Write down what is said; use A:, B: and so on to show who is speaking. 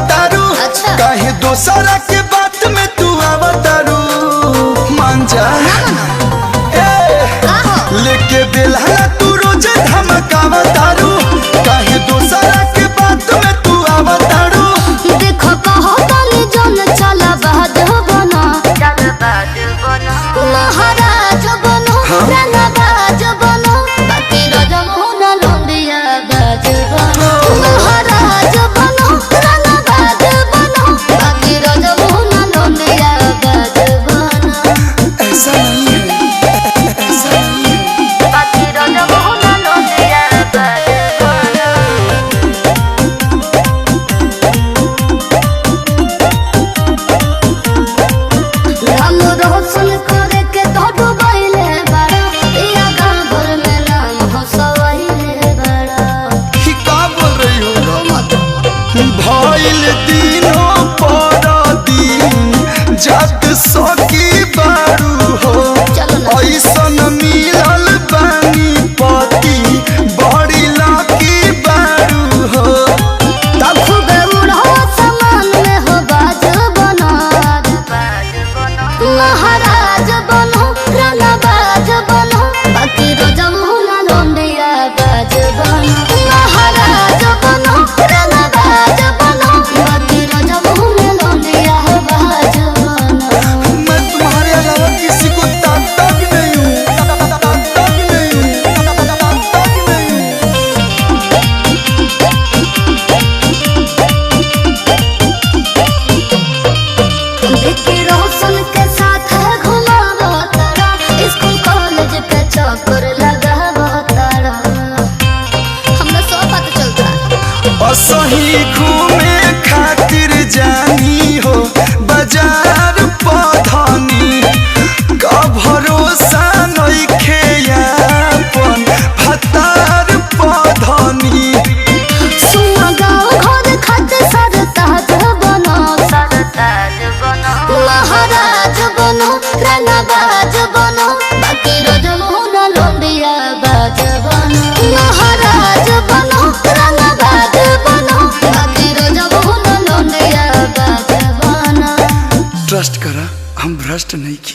A: काहे दोसरा के बात में तू आवतारू मान जा लेके बेलहना तू रोज धमकावतारू काहे दोसरा के बात में तू आवतारू
B: देखो कहो तले जन चला बाज बना महाराज बनो रंगबाज बनो बाकी रजमुना लोंडिया बाज बनो महाराज बनो रंगबाज बनो बाकी रजमुना लोंडिया बाज बनो
A: ऐसा नहीं है ऐसा नहीं है
B: बाकी रजमुना लोंडिया बाज बनो राम रोशन करे के तो डुबाइले बड़ा या गाँव भर में नाम हंसवाइले बड़ा
A: कि का बोल रही हो
B: मत
A: भइल दिनों पर दिन जग सकी बारू हो
B: चलो ना
A: ऐसन मिलल बानी पति बड़ी लाकी बारू हो
B: तब खूबे उड़ो समान में हो बाज बनो महाराज बनो रंगबाज बनो बाकी रजमुना लोंडिया बाज बनो महाराज बनो रंगबाज बनो बाकी रजमुना लोंडिया बाज बनो
A: मैं तुम्हारे अलावा किसी को ताकता भी नहीं हूँ ताकता भी नहीं हूँ ताकता भी नहीं हूँ
B: विक्की रोशन के साथ घुमावो तारा स्कूल कॉलेज के चक्कर लगावो तारा हमरा सब पता चलता
A: असही घूमे खातिर जानी हो बाजार पधनी का भरोसा नइखे अपन भतार पधनी
B: सुना गाँव घर खाते सरताज बनो महाराज बनो रंगबाज बनो बाकी रजमुना लोंडिया बाज बनो महाराज बनो रंगबाज बनो बाकी रजमुना लोंडिया बाज बनो
A: ट्रस्ट करा हम भ्रष्ट नहीं किए।